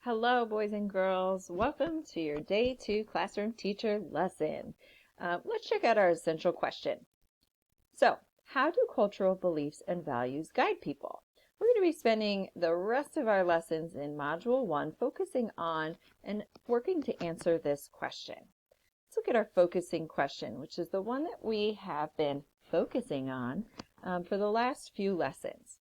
Hello, boys and girls. Welcome to your Day 2 Classroom Teacher lesson. Let's check out our essential question. So, how do cultural beliefs and values guide people? We're going to be spending the rest of our lessons in Module 1 focusing on and working to answer this question. Let's look at our focusing question, which is the one that we have been focusing on for the last few lessons.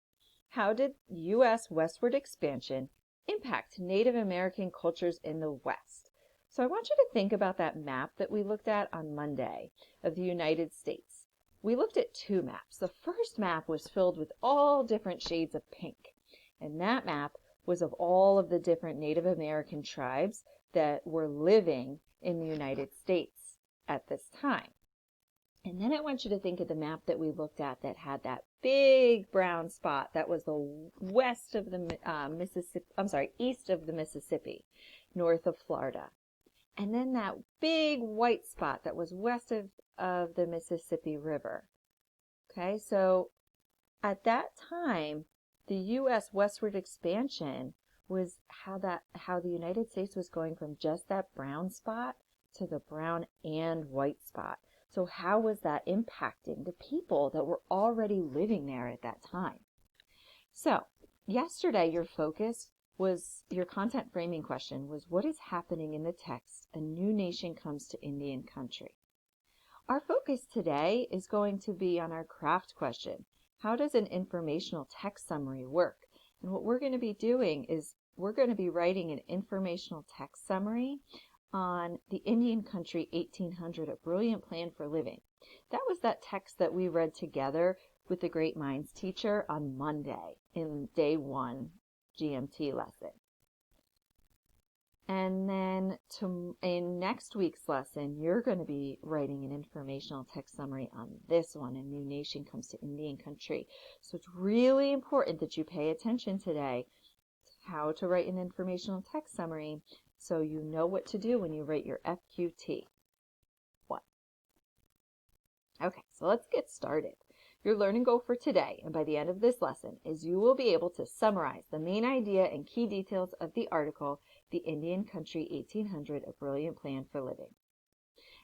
How did U.S. westward expansion impact Native American cultures in the West? So I want you to think about that map that we looked at on Monday of the United States. We looked at two maps. The first map was filled with all different shades of pink, and that map was of all of the different Native American tribes that were living in the United States at this time. And then I want you to think of the map that we looked at that had that big brown spot that was the west of the east of the Mississippi, north of Florida. And then that big white spot that was west of the Mississippi River. Okay, so at that time, the U.S. westward expansion was how the United States was going from just that brown spot to the brown and white spot. So how was that impacting the people that were already living there at that time? So yesterday your content framing question was, what is happening in the text? A new nation comes to Indian country. Our focus today is going to be on our craft question. How does an informational text summary work? And what we're going to be doing is we're going to be writing an informational text summary on the Indian Country 1800, A Brilliant Plan for Living. That was that text that we read together with the Great Minds teacher on Monday in Day 1 GMT lesson. And then in next week's lesson, you're going to be writing an informational text summary on this one, A New Nation Comes to Indian Country. So it's really important that you pay attention today to how to write an informational text summary so you know what to do when you write your FQT. Okay, so let's get started. Your learning goal for today and by the end of this lesson is you will be able to summarize the main idea and key details of the article, The Indian Country 1800, A Brilliant Plan for Living.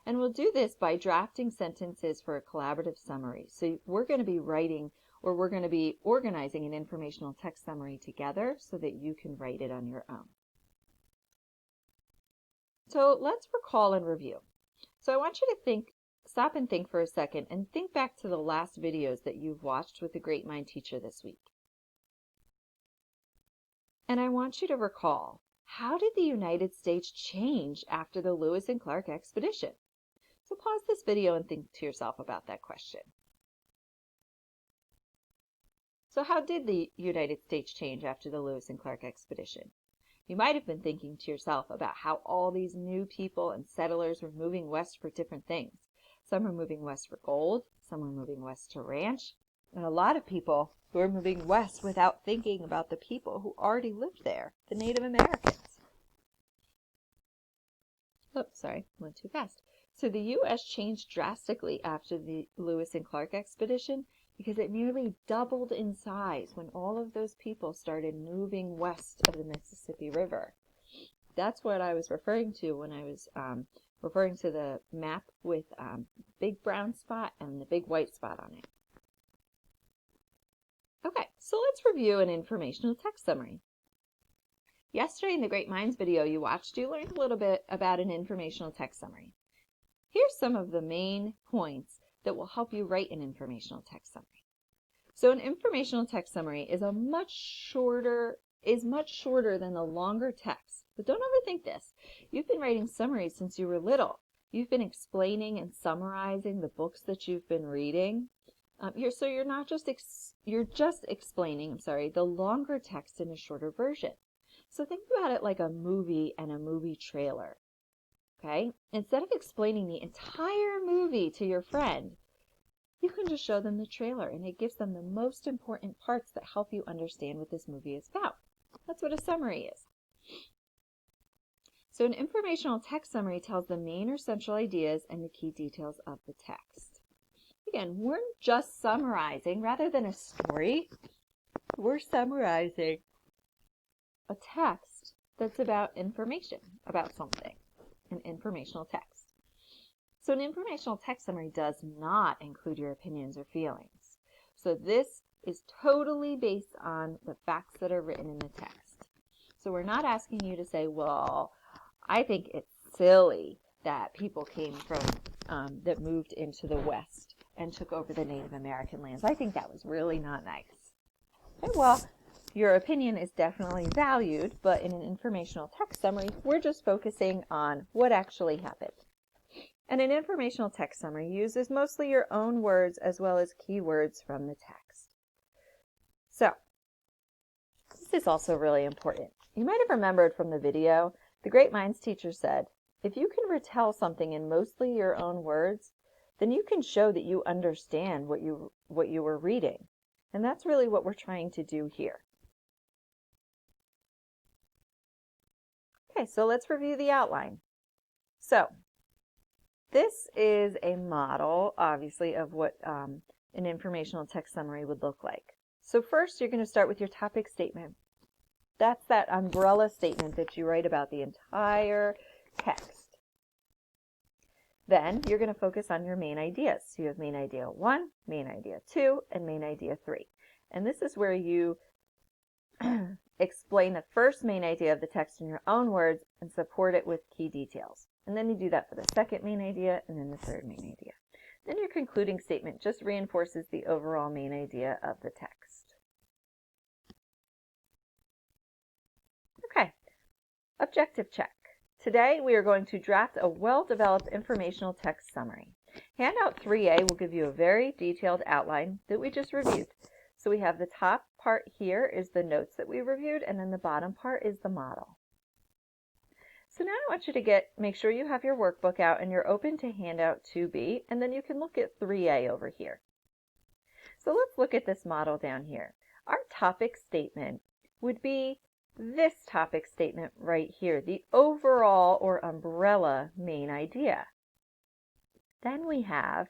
And we'll do this by drafting sentences for a collaborative summary. So we're going to be organizing an informational text summary together so that you can write it on your own. So let's recall and review. So I want you to stop and think for a second and think back to the last videos that you've watched with the Great Mind teacher this week. And I want you to recall, how did the United States change after the Lewis and Clark expedition? So pause this video and think to yourself about that question. So how did the United States change after the Lewis and Clark expedition? You might have been thinking to yourself about how all these new people and settlers were moving west for different things. Some were moving west for gold, some were moving west to ranch, and a lot of people who were moving west without thinking about the people who already lived there, the Native Americans. Oops, sorry, went too fast. So the U.S. changed drastically after the Lewis and Clark expedition because it nearly doubled in size when all of those people started moving west of the Mississippi River. That's what I was referring to when I was referring to the map with big brown spot and the big white spot on it. Okay, so let's review an informational text summary. Yesterday in the Great Minds video you watched, you learned a little bit about an informational text summary. Here's some of the main points that will help you write an informational text summary. So an informational text summary is much shorter than the longer text. But don't overthink this. You've been writing summaries since you were little. You've been explaining and summarizing the books that you've been reading. You're just explaining the longer text in a shorter version. So think about it like a movie and a movie trailer. Okay? Instead of explaining the entire movie to your friend, you can just show them the trailer, and it gives them the most important parts that help you understand what this movie is about. That's what a summary is. So an informational text summary tells the main or central ideas and the key details of the text. Again, we're just summarizing rather than a story. We're summarizing a text that's about information about something, an informational text. So an informational text summary does not include your opinions or feelings. So this is totally based on the facts that are written in the text. So we're not asking you to say, well, I think it's silly that people came from, that moved into the West and took over the Native American lands. I think that was really not nice. Okay, well, your opinion is definitely valued, but in an informational text summary, we're just focusing on what actually happened. And an informational text summary uses mostly your own words as well as keywords from the text. So, this is also really important. You might have remembered from the video, the Great Minds teacher said, if you can retell something in mostly your own words, then you can show that you understand what you were reading. And that's really what we're trying to do here. Okay, so let's review the outline. So, this is a model, obviously, of what an informational text summary would look like. So first, you're going to start with your topic statement. That's that umbrella statement that you write about the entire text. Then you're going to focus on your main ideas. So you have main idea 1, main idea 2, and main idea 3. And this is where you explain the first main idea of the text in your own words and support it with key details. And then you do that for the second main idea and then the third main idea. Then your concluding statement just reinforces the overall main idea of the text. Okay, objective check. Today we are going to draft a well-developed informational text summary. Handout 3A will give you a very detailed outline that we just reviewed. So we have the top part here is the notes that we reviewed, and then the bottom part is the model. So now I want you to make sure you have your workbook out and you're open to handout 2B, and then you can look at 3A over here. So let's look at this model down here. Our topic statement would be this topic statement right here, the overall or umbrella main idea. Then we have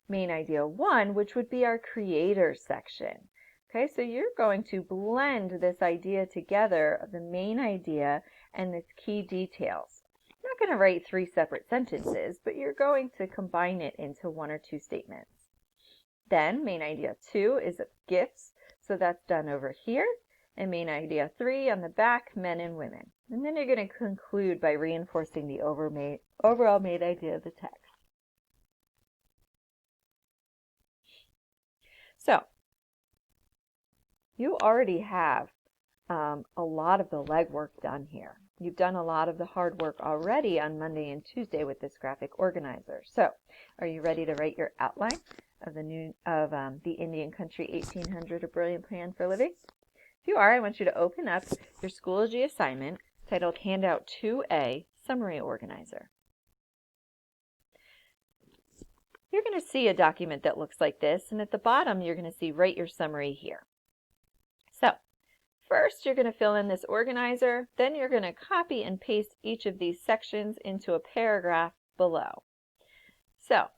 main idea 1, which would be our creator section. Okay, so you're going to blend this idea together of the main idea and its key details. You're not going to write 3 separate sentences, but you're going to combine it into 1 or 2 statements. Then main idea 2 is of gifts, so that's done over here. And main idea 3 on the back, men and women. And then you're going to conclude by reinforcing the overall main idea of the text. So, you already have a lot of the legwork done here. You've done a lot of the hard work already on Monday and Tuesday with this graphic organizer. So, are you ready to write your outline of the Indian Country 1800: A Brilliant Plan for Living? If you are, I want you to open up your Schoology assignment titled Handout 2A, Summary Organizer. You're going to see a document that looks like this, and at the bottom you're going to see Write Your Summary here. So, first you're going to fill in this organizer, then you're going to copy and paste each of these sections into a paragraph below. So,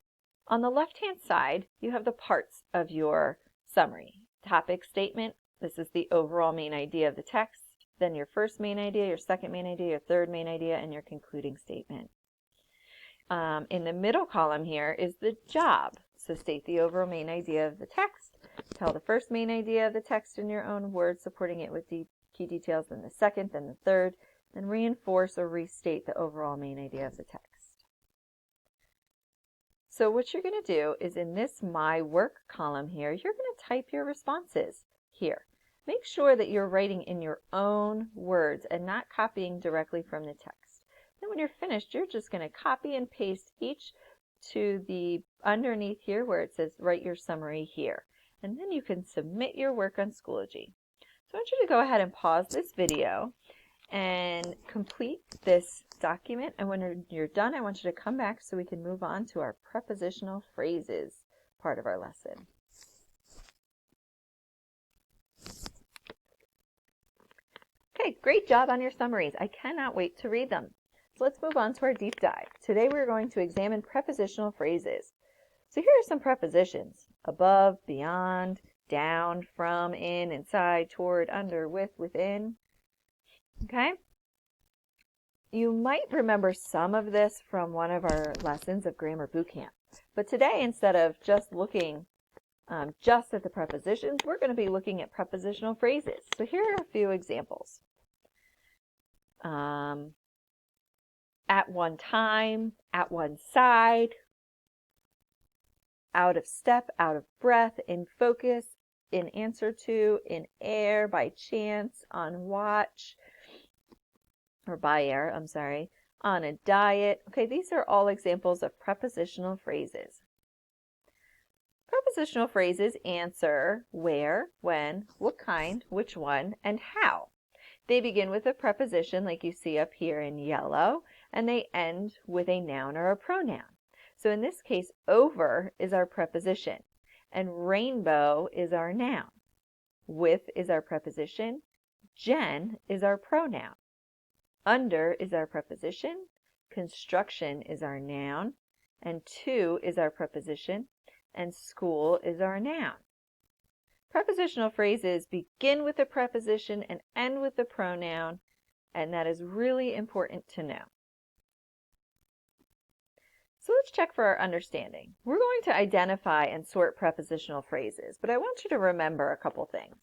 on the left-hand side, you have the parts of your summary. Topic statement. This is the overall main idea of the text, then your first main idea, your second main idea, your third main idea, and your concluding statement. In the middle column here is the job. So state the overall main idea of the text, tell the first main idea of the text in your own words, supporting it with the key details, then the second, then the third, then reinforce or restate the overall main idea of the text. So what you're going to do is in this My Work column here, you're going to type your responses here. Make sure that you're writing in your own words and not copying directly from the text. Then when you're finished, you're just going to copy and paste each to the underneath here where it says Write Your Summary here. And then you can submit your work on Schoology. So I want you to go ahead and pause this video and complete this document. And when you're done, I want you to come back so we can move on to our prepositional phrases part of our lesson. Okay, great job on your summaries. I cannot wait to read them. So let's move on to our deep dive. Today we're going to examine prepositional phrases. So here are some prepositions: above, beyond, down, from, in, inside, toward, under, with, within. Okay? you might remember some of this from one of our lessons of Grammar Boot Camp. But today, instead of just looking just at the prepositions, we're going to be looking at prepositional phrases. So here are a few examples. At one time, at one side, out of step, out of breath, in focus, in answer to, in air, by chance, on watch, or by air, I'm sorry, on a diet. Okay, these are all examples of prepositional phrases. Prepositional phrases answer where, when, what kind, which one, and how. They begin with a preposition like you see up here in yellow, and they end with a noun or a pronoun. So in this case, over is our preposition, and rainbow is our noun. With is our preposition, Jen is our pronoun. Under is our preposition, construction is our noun, and to is our preposition, and school is our noun. Prepositional phrases begin with a preposition and end with a pronoun, and that is really important to know. So let's check for our understanding. We're going to identify and sort prepositional phrases, but I want you to remember a couple things.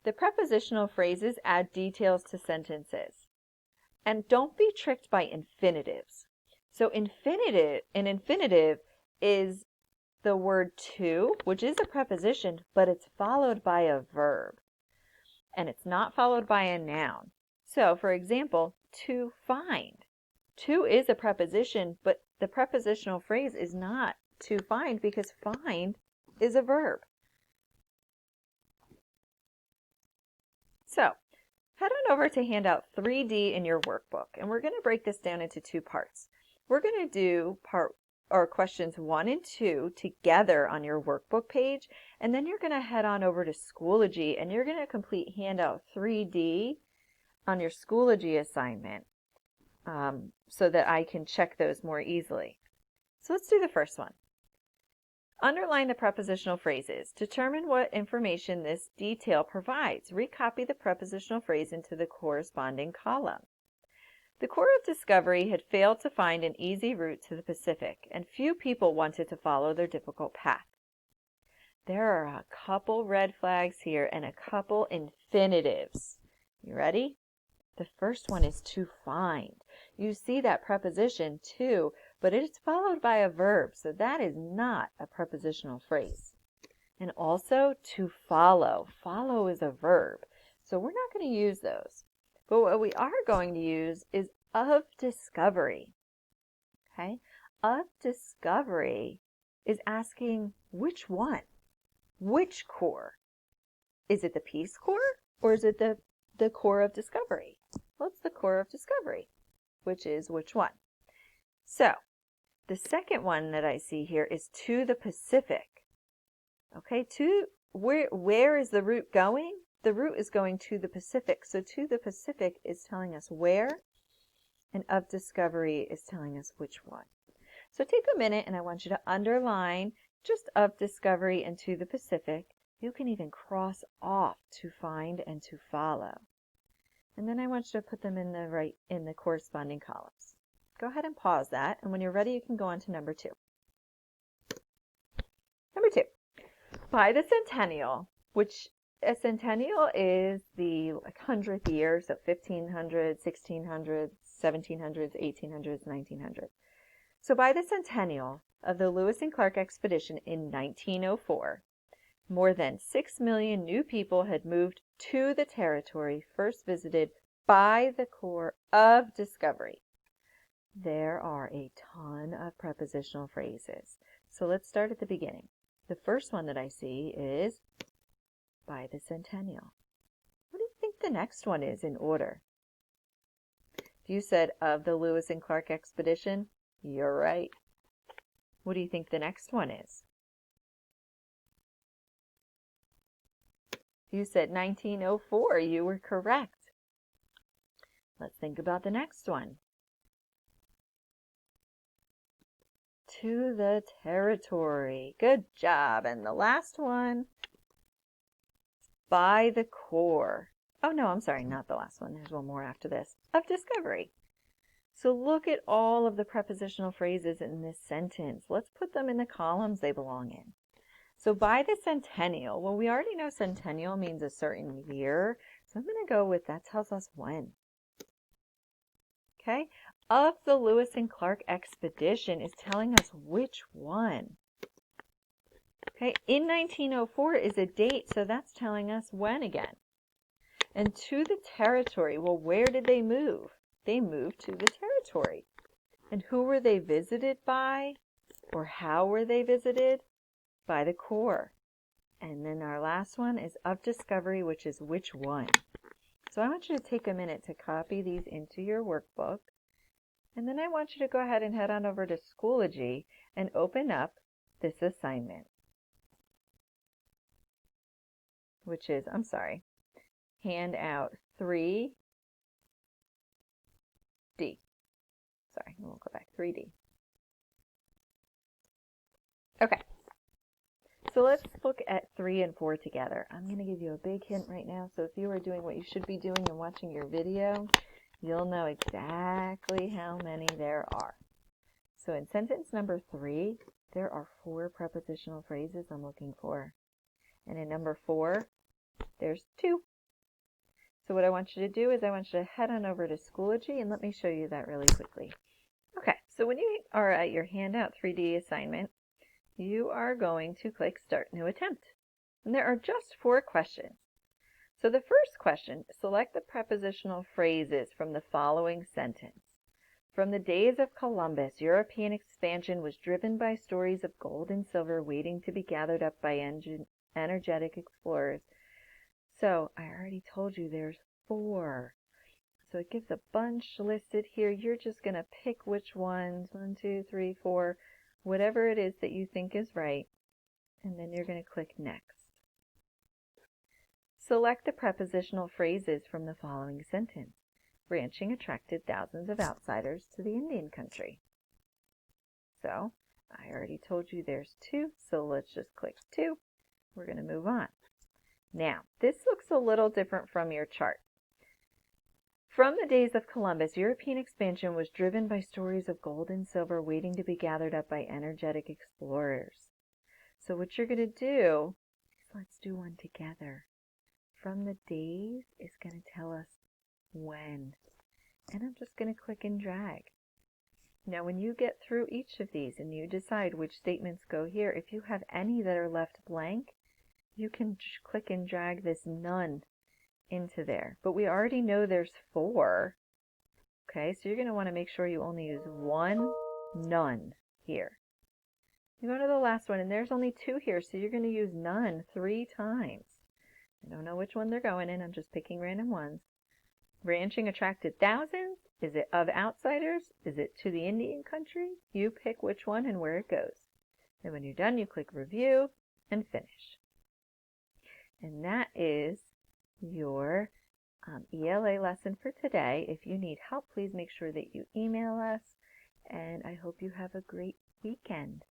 The prepositional phrases add details to sentences. And don't be tricked by infinitives. So an infinitive is the word to, which is a preposition, but it's followed by a verb. And it's not followed by a noun. So, for example, to find. To is a preposition, but the prepositional phrase is not to find because find is a verb. So, head on over to handout 3D in your workbook, and we're going to break this down into two parts. We're going to do questions 1 and 2 together on your workbook page, and then you're going to head on over to Schoology, and you're going to complete handout 3D on your Schoology assignment so that I can check those more easily. So let's do the first one. Underline the prepositional phrases. Determine what information this detail provides. Recopy the prepositional phrase into the corresponding column. The Corps of Discovery had failed to find an easy route to the Pacific, and few people wanted to follow their difficult path. There are a couple red flags here and a couple infinitives. You ready? The first one is to find. You see that preposition to, but it's followed by a verb, so that is not a prepositional phrase. And also to follow. Follow is a verb, so we're not going to use those. But what we are going to use is of discovery. Okay? Of discovery is asking which one? Which Corps? Is it the Peace Corps or is it the Corps of Discovery? Well, it's the Corps of Discovery, which is which one? So, the second one that I see here is to the Pacific. Okay, where is the route going? The route is going to the Pacific. So to the Pacific is telling us where, and of discovery is telling us which one. So take a minute and I want you to underline just of discovery and to the Pacific. You can even cross off to find and to follow. And then I want you to put them in the corresponding columns. Go ahead and pause that, and when you're ready, you can go on to number 2. Number 2, by the centennial, which a centennial is the 100th year, so 1500, 1600, 1700s, 1800s, 1900s. So by the centennial of the Lewis and Clark expedition in 1904, more than 6 million new people had moved to the territory first visited by the Corps of Discovery. There are a ton of prepositional phrases. So let's start at the beginning. The first one that I see is by the centennial. What do you think the next one is in order? If you said of the Lewis and Clark expedition, you're right. What do you think the next one is? If you said 1904, you were correct. Let's think about the next one. To the territory. Good job. And the last one, by the Corps. Oh no, I'm sorry, not the last one. There's one more after this. Of discovery. So look at all of the prepositional phrases in this sentence. Let's put them in the columns they belong in. So by the centennial, well, we already know centennial means a certain year. So I'm going to go with that tells us when. Okay. Of the Lewis and Clark expedition is telling us which one. Okay. In 1904 is a date, so that's telling us when again. And to the territory, well, where did they move? They moved to the territory. And who were they visited by? Or how were they visited? By the Corps. And then our last one is of discovery, which is which one. So I want you to take a minute to copy these into your workbook. And then I want you to go ahead and head on over to Schoology and open up this assignment. Which is, handout 3D. Sorry, we'll go back, 3D. Okay, so let's look at 3 and 4 together. I'm going to give you a big hint right now, so if you are doing what you should be doing and watching your video, you'll know exactly how many there are. So in sentence number 3, there are 4 prepositional phrases I'm looking for. And in number 4, there's 2. So what I want you to do is I want you to head on over to Schoology and let me show you that really quickly. Okay, so when you are at your handout 3D assignment, you are going to click Start New Attempt. And there are just 4 questions. So the first question, select the prepositional phrases from the following sentence. From the days of Columbus, European expansion was driven by stories of gold and silver waiting to be gathered up by energetic explorers. So I already told you there's 4. So it gives a bunch listed here. You're just going to pick which ones, 1, 2, 3, 4, whatever it is that you think is right, and then you're going to click Next. Select the prepositional phrases from the following sentence. Ranching attracted thousands of outsiders to the Indian country. So I already told you there's 2, so let's just click 2. We're going to move on. Now, this looks a little different from your chart. From the days of Columbus, European expansion was driven by stories of gold and silver waiting to be gathered up by energetic explorers. So what you're going to do is let's do one together. From the days is going to tell us when. And I'm just going to click and drag. Now when you get through each of these and you decide which statements go here, if you have any that are left blank, you can click and drag this none into there. But we already know there's 4. Okay, so you're going to want to make sure you only use 1 none here. You go to the last one and there's only 2 here, so you're going to use none 3 times. I don't know which one they're going in, I'm just picking random ones. Ranching attracted thousands. Is it of outsiders? Is it to the Indian country? You pick which one and where it goes. And when you're done, you click Review and Finish. And that is your ELA lesson for today. If you need help, please make sure that you email us. And I hope you have a great weekend.